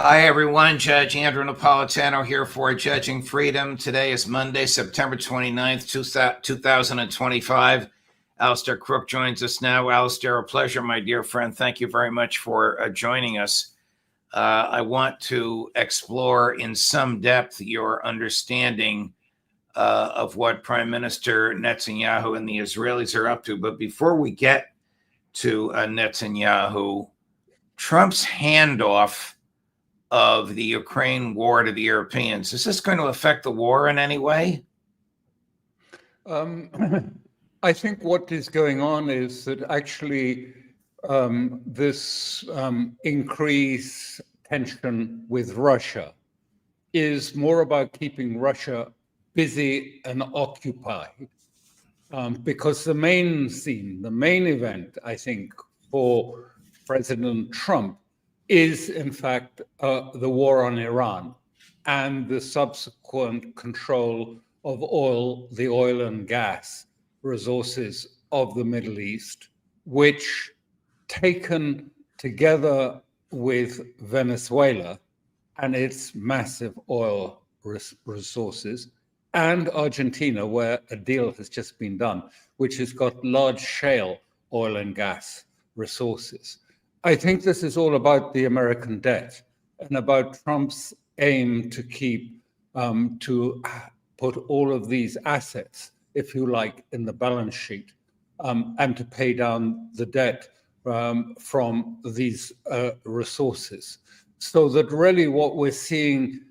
Hi, everyone. Judge Andrew Napolitano here for Judging Freedom. Today is Monday, September 29th, 2025. Alastair Crooke joins us now. Alastair, a pleasure, my dear friend. Thank you very much for joining us. I want to explore in some depth your understanding of what Prime Minister Netanyahu and the Israelis are up to. But before we get to Netanyahu, Trump's handoff of the Ukraine war to the Europeans, is this going to affect the war in any way? I think what is going on is that actually this increased tension with Russia is more about keeping Russia busy and occupied. Because the main scene, the main event, I think, for President Trump is, in fact, the war on Iran and the subsequent control of the oil and gas resources of the Middle East, which, taken together with Venezuela and its massive oil resources, and Argentina, where a deal has just been done, which has got large shale oil and gas resources. I think this is all about the American debt and about Trump's aim to to put all of these assets, if you like, in the balance sheet and to pay down the debt from these resources. So that really what we're seeing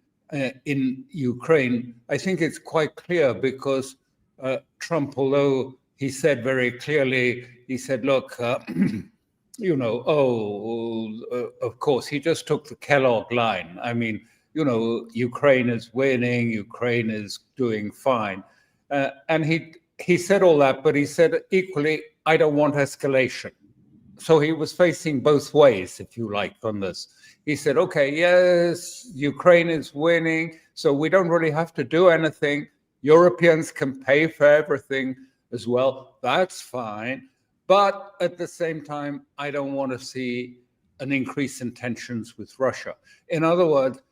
in Ukraine, I think it's quite clear because Trump, although he said very clearly, he said, look, of course, he just took the Kellogg line. I mean, Ukraine is winning, Ukraine is doing fine. And he said all that, but he said equally, I don't want escalation. So he was facing both ways, if you like, on this. He said, okay, yes, Ukraine is winning, so we don't really have to do anything. Europeans can pay for everything as well. That's fine. But at the same time, I don't want to see an increase in tensions with Russia. In other words,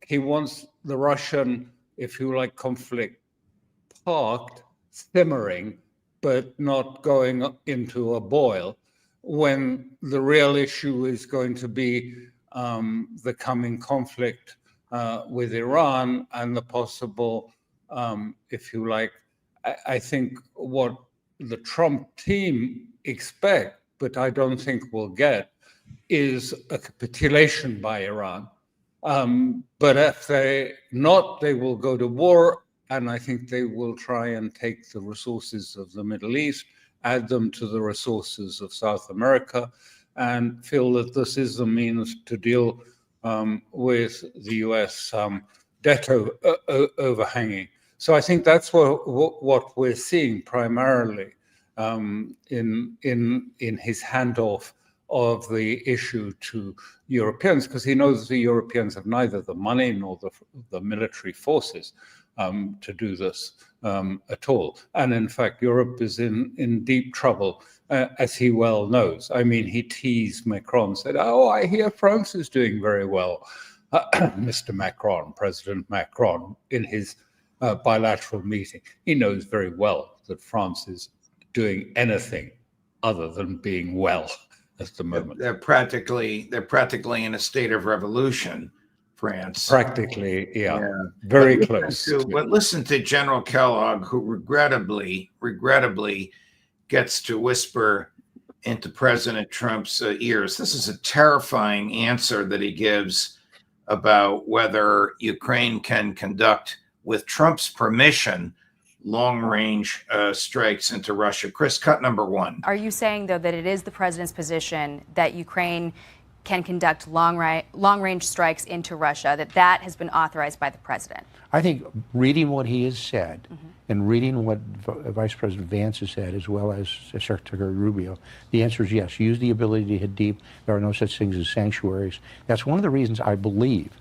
he wants the Russian, if you like, conflict parked, simmering, but not going into a boil, when the real issue is going to be the coming conflict with Iran and the possible, if you like, I think what the Trump team expect, but I don't think we'll get, is a capitulation by Iran. But if they not, they will go to war, and I think they will try and take the resources of the Middle East, add them to the resources of South America, and feel that this is the means to deal with the US debt overhanging. So I think that's what we're seeing primarily in his handoff of the issue to Europeans, because he knows the Europeans have neither the money nor the military forces to do this at all. And in fact, Europe is in deep trouble, as he well knows. I mean, he teased Macron, said, oh, I hear France is doing very well. Mr. Macron, President Macron, in his bilateral meeting, he knows very well that France is doing anything other than being well at the moment. They're practically in a state of revolution, France. Practically, yeah. Very close. But listen to General Kellogg, who regrettably gets to whisper into President Trump's ears. This is a terrifying answer that he gives about whether Ukraine can conduct, with Trump's permission, long-range strikes into Russia. Chris, cut number one. Are you saying, though, that it is the president's position that Ukraine can conduct long-range strikes into Russia, that has been authorized by the president? I think reading what he has said and reading what Vice President Vance has said, as well as Secretary Rubio, the answer is yes. Use the ability to hit deep. There are no such things as sanctuaries. That's one of the reasons I believe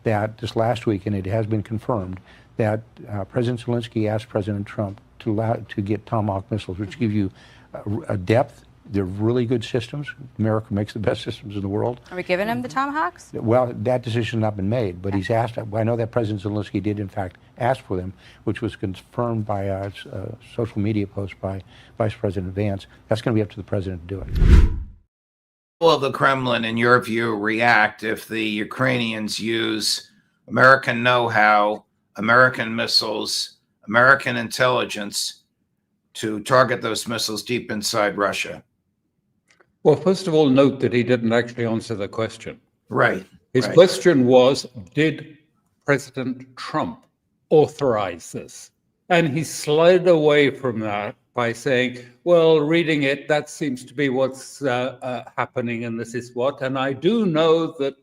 that this last week, and it has been confirmed, that President Zelensky asked President Trump to get Tomahawk missiles, which give you a depth They're really good systems. America makes the best systems in the world. Are we giving him the Tomahawks? Well, that decision has not been made, but he's asked. I know that President Zelensky did, in fact, ask for them, which was confirmed by a social media post by Vice President Vance. That's going to be up to the president to do it. Will the Kremlin, in your view, react if the Ukrainians use American know-how, American missiles, American intelligence to target those missiles deep inside Russia? Well, first of all, note that he didn't actually answer the question. Right. His right. question was, did President Trump authorize this? And he slid away from that by saying, well, reading it, that seems to be what's happening, and this is what. And I do know that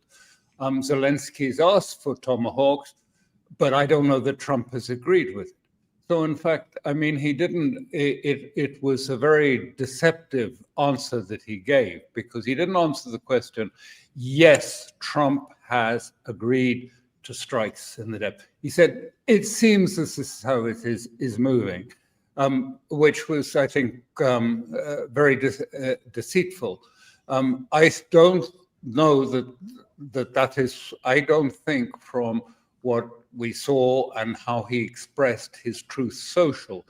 Zelensky's asked for Tomahawks, but I don't know that Trump has agreed with it. So in fact, I mean, he didn't, it was a very deceptive answer that he gave, because he didn't answer the question, yes, Trump has agreed to strikes in the depth. He said, it seems this is how it is moving, which was, I think, very deceitful. I don't know that is, I don't think from what we saw and how he expressed his Truth Social.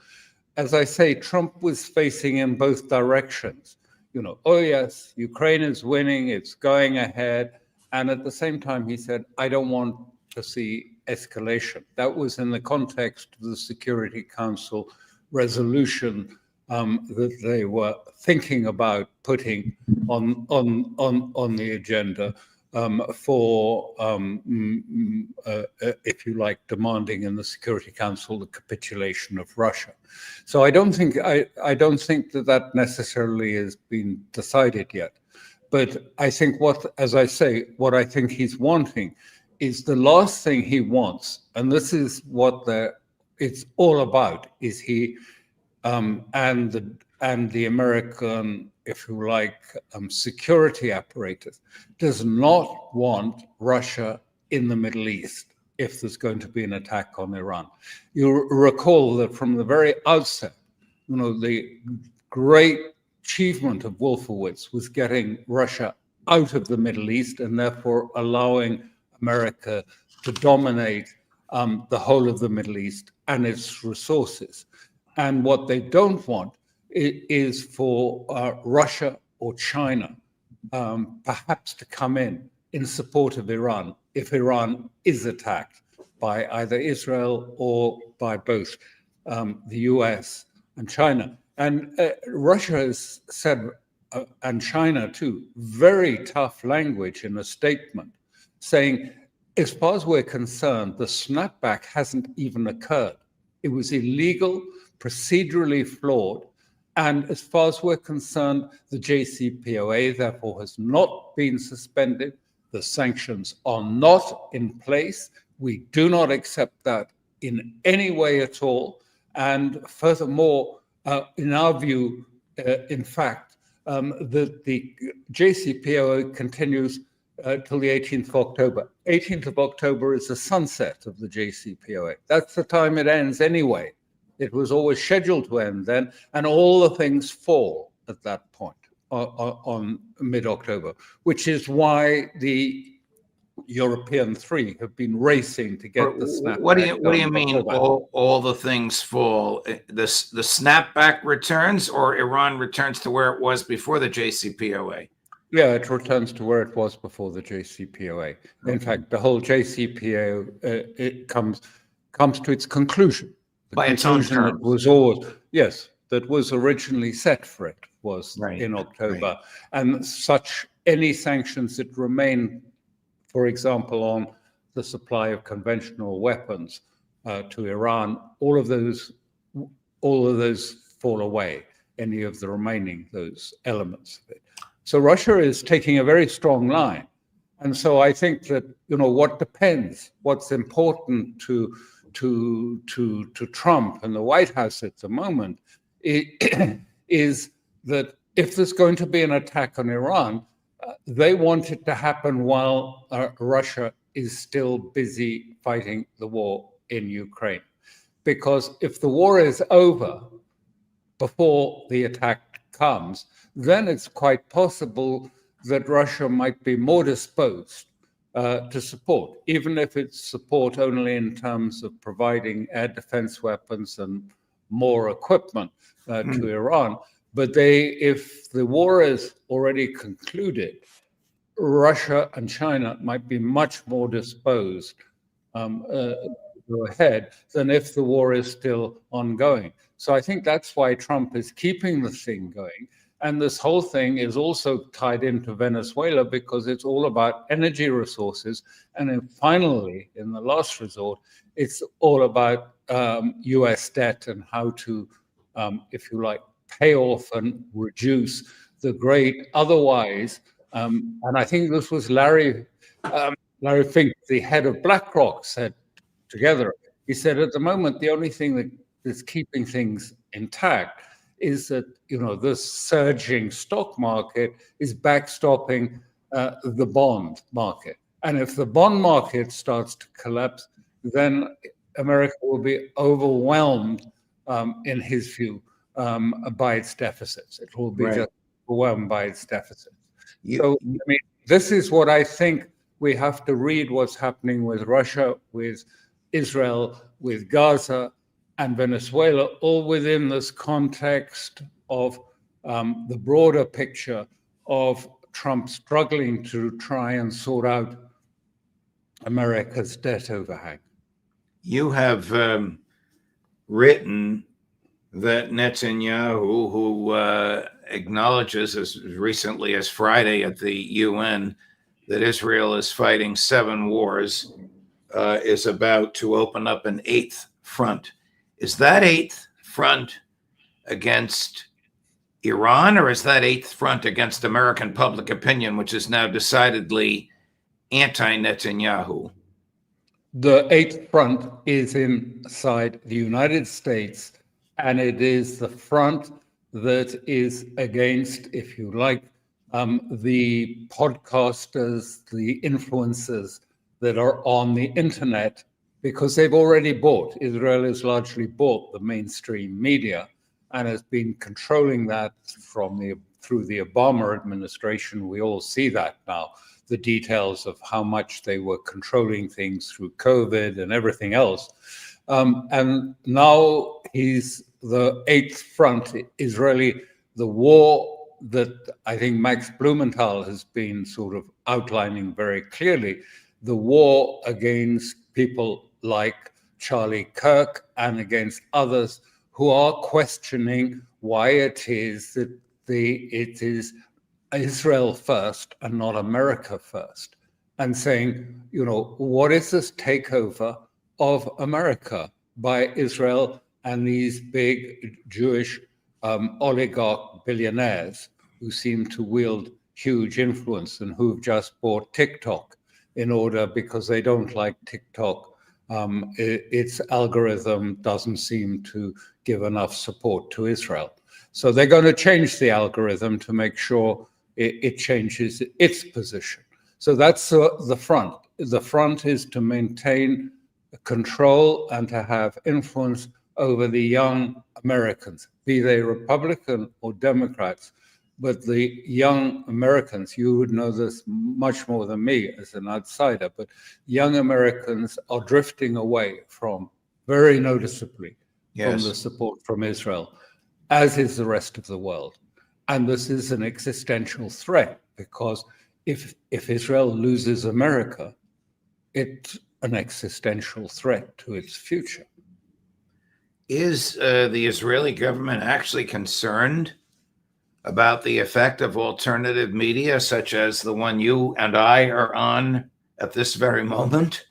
As I say, Trump was facing in both directions. You know, oh yes, Ukraine is winning, it's going ahead. And at the same time, he said, I don't want to see escalation. That was in the context of the Security Council resolution that they were thinking about putting on the agenda for, if you like, demanding in the Security Council the capitulation of Russia. So I don't think that necessarily has been decided yet. But I think what I think he's wanting is the last thing he wants, and this is what it's all about, is he and the American, if you like, security apparatus does not want Russia in the Middle East if there's going to be an attack on Iran. You recall that from the very outset, you know, the great achievement of Wolfowitz was getting Russia out of the Middle East and therefore allowing America to dominate the whole of the Middle East and its resources. And what they don't want is for Russia or China perhaps to come in support of Iran if Iran is attacked by either Israel or by both the US and China. And Russia has said, and China too, very tough language in a statement saying, as far as we're concerned, the snapback hasn't even occurred. It was illegal, procedurally flawed, and as far as we're concerned, the JCPOA therefore has not been suspended. The sanctions are not in place. We do not accept that in any way at all. And furthermore, in our view, in fact, the JCPOA continues till the 18th of October. 18th of October is the sunset of the JCPOA. That's the time it ends anyway. It was always scheduled to end then, and all the things fall at that point on mid-October, which is why the European three have been racing to get the snapback. What do you mean all the things fall? The snapback returns, or Iran returns to where it was before the JCPOA? Yeah, it returns to where it was before the JCPOA. In fact, the whole JCPOA it comes to its conclusion. The By its own terms. That was always, yes, that was originally set for it was in October. Right. And any sanctions that remain, for example, on the supply of conventional weapons to Iran, all of those fall away, any of the remaining, those elements of it. So Russia is taking a very strong line. And so I think that, you know, what's important to Trump and the White House at the moment is that if there's going to be an attack on Iran, they want it to happen while Russia is still busy fighting the war in Ukraine. Because if the war is over before the attack comes, then it's quite possible that Russia might be more disposed to support, even if it's support only in terms of providing air defense weapons and more equipment to Iran. But if the war is already concluded, Russia and China might be much more disposed to go ahead than if the war is still ongoing. So I think that's why Trump is keeping the thing going. And this whole thing is also tied into Venezuela because it's all about energy resources. And then finally, in the last resort, it's all about US debt and how to, if you like, pay off and reduce the great otherwise. And I think this was Larry Fink, the head of BlackRock, said together. He said, at the moment, the only thing that is keeping things intact is that, this surging stock market is backstopping the bond market. And if the bond market starts to collapse, then America will be overwhelmed, in his view, by its deficits. It will be just overwhelmed by its deficits. So, this is what I think we have to read what's happening with Russia, with Israel, with Gaza, and Venezuela, all within this context of the broader picture of Trump struggling to try and sort out America's debt overhang. You have written that Netanyahu, who acknowledges as recently as Friday at the UN that Israel is fighting 7 wars, is about to open up an 8th front. Is that 8th front against Iran, or is that 8th front against American public opinion, which is now decidedly anti-Netanyahu? The 8th front is inside the United States, and it is the front that is against, if you like, the podcasters, the influencers that are on the internet, because they've already bought. Israel has largely bought the mainstream media and has been controlling that through the Obama administration. We all see that now, the details of how much they were controlling things through COVID and everything else. And now he's the 8th front is really the war that I think Max Blumenthal has been sort of outlining very clearly, the war against people like Charlie Kirk and against others who are questioning why it is that it is Israel first and not America first, and saying, what is this takeover of America by Israel and these big Jewish oligarch billionaires who seem to wield huge influence and who've just bought TikTok because they don't like TikTok. Its algorithm doesn't seem to give enough support to Israel. So they're going to change the algorithm to make sure it changes its position. So that's the front. The front is to maintain control and to have influence over the young Americans, be they Republican or Democrats. But the young Americans, you would know this much more than me as an outsider, but young Americans are drifting away very noticeably from the support from Israel, as is the rest of the world. And this is an existential threat, because if Israel loses America, it's an existential threat to its future. Is the Israeli government actually concerned about the effect of alternative media, such as the one you and I are on at this very moment?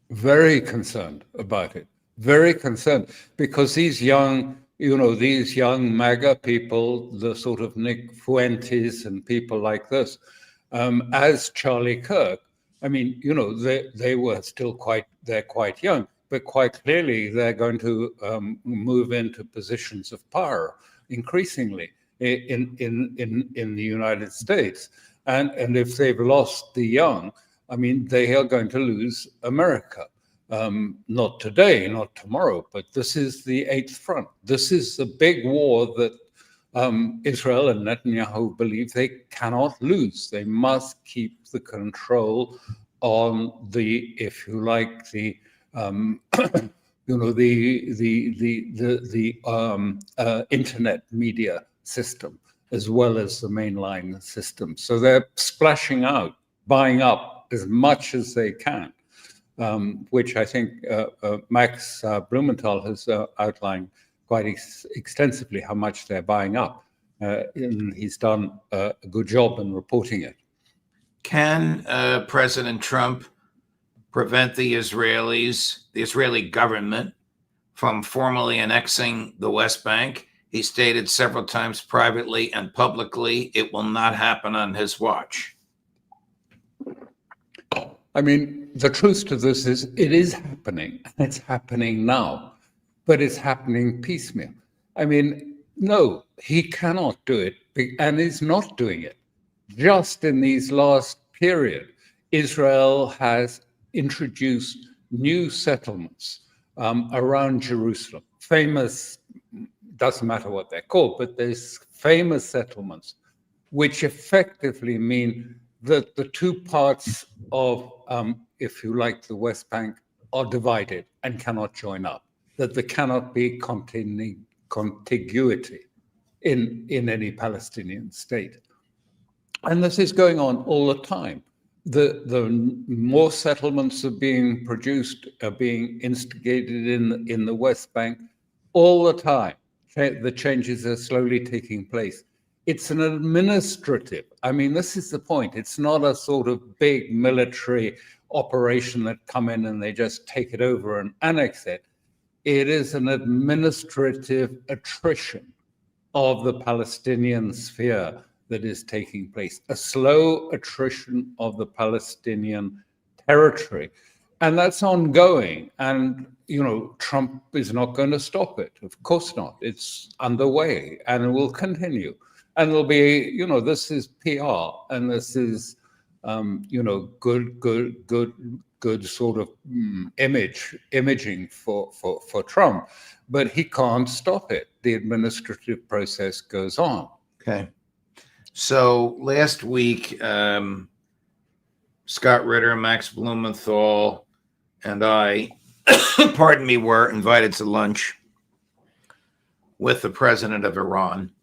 Very concerned about it. Very concerned, because these young MAGA people, the sort of Nick Fuentes and people like this, as Charlie Kirk, I mean, they were still they're quite young, but quite clearly they're going to move into positions of power increasingly in the United States. And if they've lost the young, I mean, they are going to lose America. Not today, not tomorrow, but this is the 8th front. This is the big war that Israel and Netanyahu believe they cannot lose. They must keep the control on the, if you like, the internet media system as well as the mainline system. So they're splashing out, buying up as much as they can, which I think Max Blumenthal has outlined quite extensively how much they're buying up. And he's done a good job in reporting it. Can President Trump prevent the Israeli government, from formally annexing the West Bank? He stated several times privately and publicly, it will not happen on his watch. I mean, the truth to this is it is happening, and it's happening now, but it's happening piecemeal. I mean, no, he cannot do it, and is not doing it. Just in these last period, Israel has introduced new settlements around Jerusalem. Famous, doesn't matter what they're called, but there's famous settlements, which effectively mean that the two parts of, if you like, the West Bank are divided and cannot join up, that there cannot be contiguity in any Palestinian state. And this is going on all the time. The more settlements are being produced, are being instigated in the West Bank all the time. The changes are slowly taking place. It's an administrative, I mean, this is the point. It's not a sort of big military operation that come in and they just take it over and annex it. It is an administrative attrition of the Palestinian sphere that is taking place, a slow attrition of the Palestinian territory. And that's ongoing. And, you know, Trump is not going to stop it. Of course not. It's underway and it will continue. And it'll be, you know, this is PR and this is, you know, good sort of imaging for Trump. But he can't stop it. The administrative process goes on. Okay. So last week, Scott Ritter, Max Blumenthal, and I, pardon me, were invited to lunch with the president of Iran.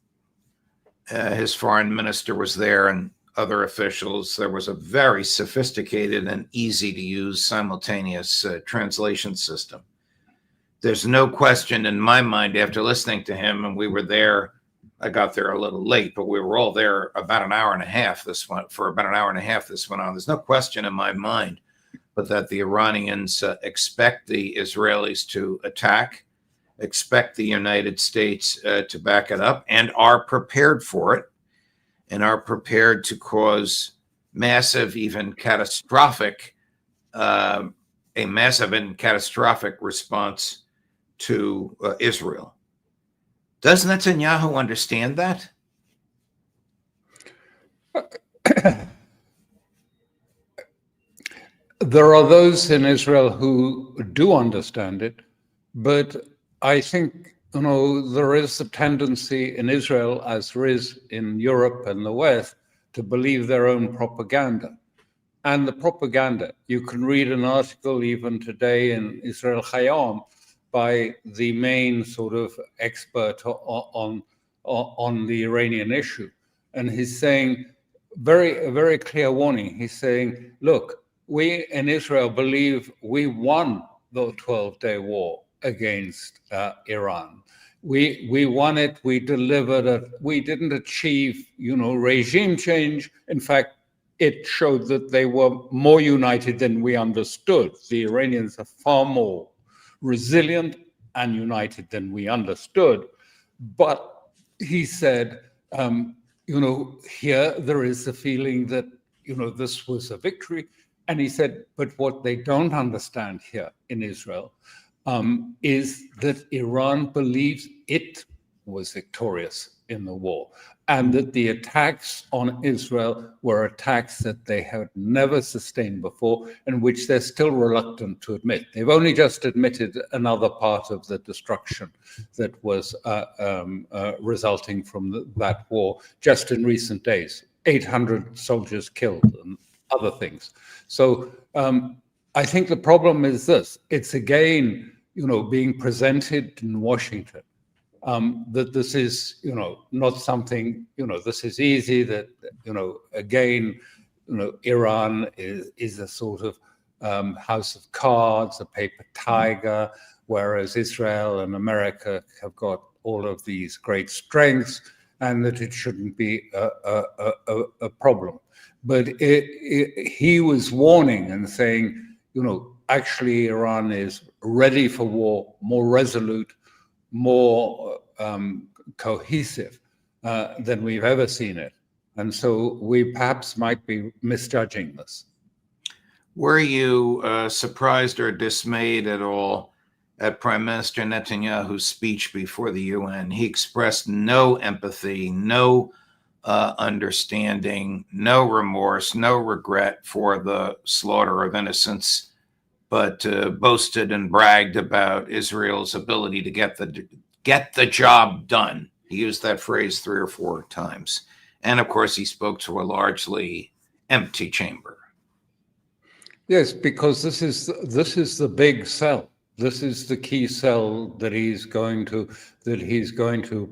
His foreign minister was there and other officials. There was a very sophisticated and easy to use simultaneous translation system. There's no question in my mind after listening to him, and we were there. I got there a little late, but we were all there about an hour and a half. This went on. There's no question in my mind, but that the Iranians expect the Israelis to attack, expect the United States to back it up, and are prepared for it, and are prepared to cause massive, even catastrophic, response to Israel. Does Netanyahu understand that? There are those in Israel who do understand it, but I think, you know, there is a tendency in Israel, as there is in Europe and the West, to believe their own propaganda. And the propaganda, you can read an article even today in Israel Hayom by the main sort of expert on the Iranian issue. And he's saying, a very clear warning. He's saying, look, we in Israel believe we won the 12-day war against Iran. We won it, we delivered it. We didn't achieve, you know, regime change. In fact, it showed that they were more united than we understood. The Iranians are far more resilient and united than we understood. But he said, you know, here there is a feeling that, you know, this was a victory. And he said, but what they don't understand here in Israel is that Iran believes it was victorious in the war, and that the attacks on Israel were attacks that they had never sustained before, and which they're still reluctant to admit. They've only just admitted another part of the destruction that was resulting from that war just in recent days. 800 soldiers killed and other things. So I think the problem is this. It's again, being presented in Washington that this is, not something, this is easy, that, again, Iran is a sort of house of cards, a paper tiger, whereas Israel and America have got all of these great strengths, and that it shouldn't be a problem. But he was warning and saying, actually Iran is ready for war, more resolute, more cohesive than we've ever seen it. And so we perhaps might be misjudging this. Were you surprised or dismayed at all at Prime Minister Netanyahu's speech before the UN? He expressed no empathy, no understanding, no remorse, no regret for the slaughter of innocents, but boasted and bragged about Israel's ability to get the job done. He used that phrase 3 or 4 times. And of course, he spoke to a largely empty chamber. Yes, because this is the big sell. This is the key sell that he's going to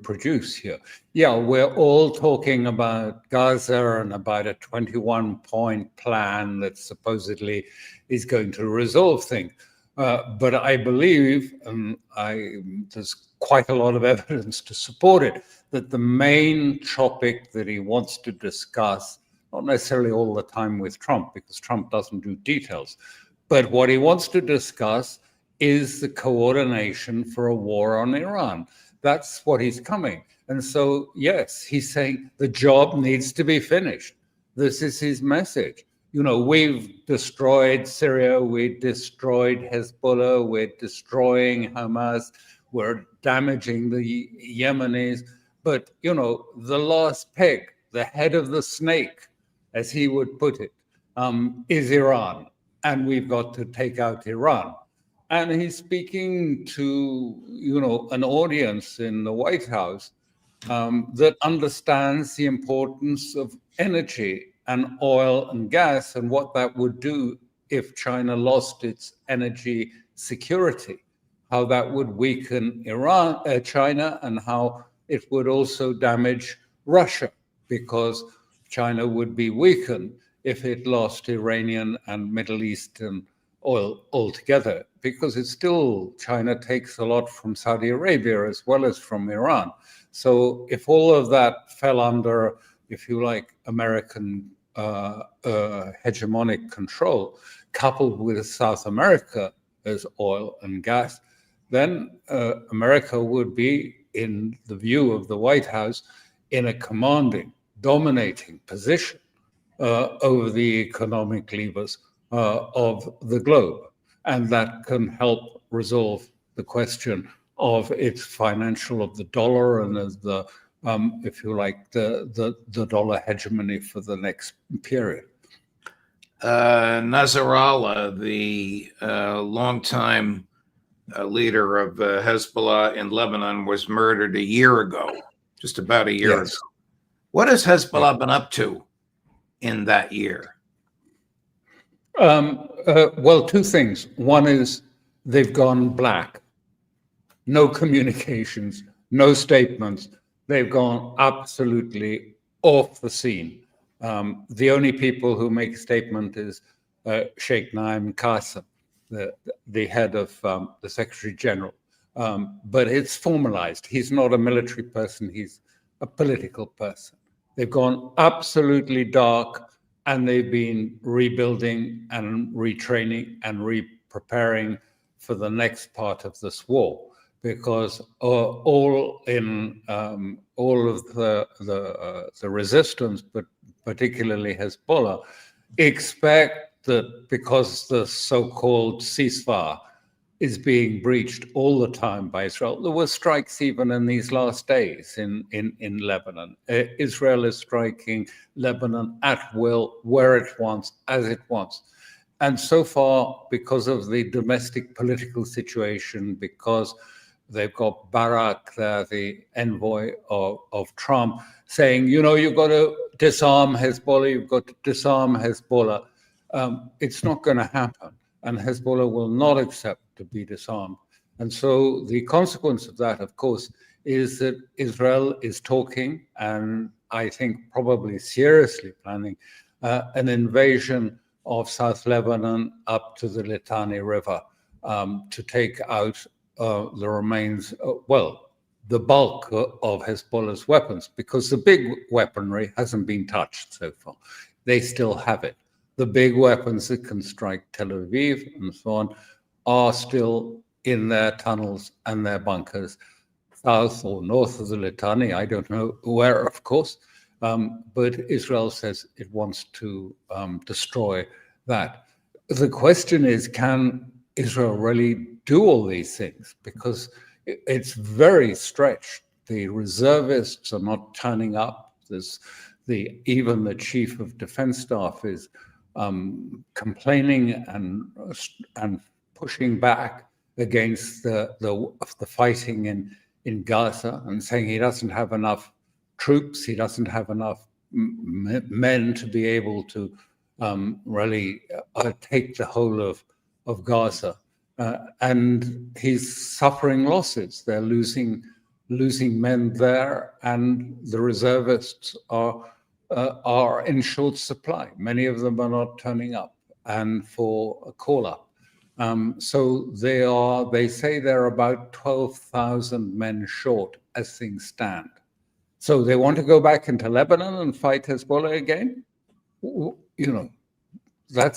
produce here. Yeah, we're all talking about Gaza and about a 21-point plan that supposedly is going to resolve things. But I believe, and there's quite a lot of evidence to support it, that the main topic that he wants to discuss, not necessarily all the time with Trump, because Trump doesn't do details, but what he wants to discuss is the coordination for a war on Iran. That's what he's coming. And so, yes, he's saying the job needs to be finished. This is his message. We've destroyed Syria, we destroyed Hezbollah, we're destroying Hamas, we're damaging the Yemenis. But, the last peg, the head of the snake, as he would put it, is Iran. And we've got to take out Iran. And he's speaking to, an audience in the White House that understands the importance of energy and oil and gas and what that would do if China lost its energy security, how that would weaken China, and how it would also damage Russia, because China would be weakened if it lost Iranian and Middle Eastern oil altogether, because it's still, China takes a lot from Saudi Arabia as well as from Iran. So if all of that fell under, if you like, American hegemonic control, coupled with South America as oil and gas, then America would be, in the view of the White House, in a commanding, dominating position over the economic levers of the globe. And that can help resolve the question of its financial of the dollar and as the, if you like, the dollar hegemony for the next period. Nasrallah, the longtime leader of Hezbollah in Lebanon, was murdered a year ago, just about a year ago. What has Hezbollah been up to in that year? Well, 2 things. One is they've gone black. No communications, no statements. They've gone absolutely off the scene. The only people who make a statement is Sheikh Naim Qassem, the head of the Secretary General. But it's formalized. He's not a military person. He's a political person. They've gone absolutely dark, and they've been rebuilding and retraining and re-preparing for the next part of this war, because all of the resistance, but particularly Hezbollah, expect that because the so-called ceasefire is being breached all the time by Israel. There were strikes even in these last days in Lebanon. Israel is striking Lebanon at will, where it wants, as it wants. And so far, because of the domestic political situation, because they've got Barak, the envoy of Trump, saying, you know, you've got to disarm Hezbollah, you've got to disarm Hezbollah. It's not going to happen. And Hezbollah will not accept to be disarmed. And so the consequence of that, of course, is that Israel is talking, and I think probably seriously planning, an invasion of South Lebanon up to the Litani River to take out the remains, the bulk of Hezbollah's weapons, because the big weaponry hasn't been touched so far. They still have it. The big weapons that can strike Tel Aviv and so on are still in their tunnels and their bunkers, south or north of the Litani. I don't know where, of course, but Israel says it wants to destroy that. The question is, can Israel really do all these things? Because it's very stretched. The reservists are not turning up. Even the chief of defense staff is complaining and pushing back against the fighting in Gaza and saying he doesn't have enough troops, he doesn't have enough men to be able to really take the whole of Gaza. And he's suffering losses. They're losing men there, and the reservists are in short supply. Many of them are not turning up and for a call-up. So they say they're about 12,000 men short as things stand. So they want to go back into Lebanon and fight Hezbollah again? You know, that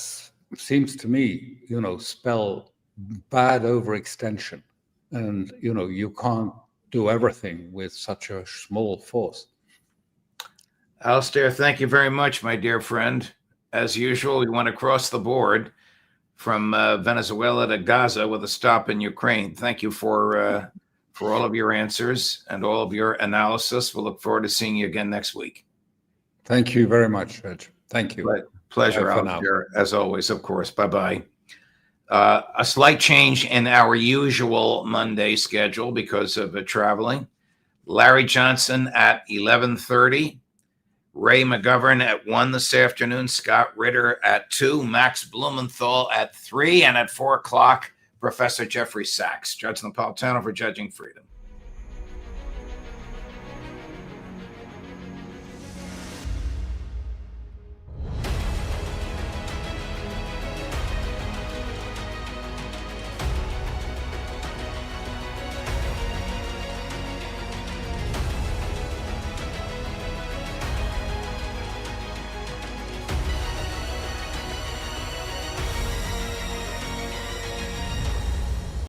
seems to me, spell bad overextension. And, you can't do everything with such a small force. Alastair, thank you very much, my dear friend. As usual, we went across the board from Venezuela to Gaza with a stop in Ukraine. Thank you for all of your answers and all of your analysis. We'll look forward to seeing you again next week. Thank you very much, Reg. Thank you. Pleasure, Alastair, as always, of course. Bye-bye. A slight change in our usual Monday schedule because of traveling. Larry Johnson at 11:30. Ray McGovern at 1 this afternoon, Scott Ritter at 2, Max Blumenthal at 3, and at 4 o'clock, Professor Jeffrey Sachs. Judge Napolitano for Judging Freedom.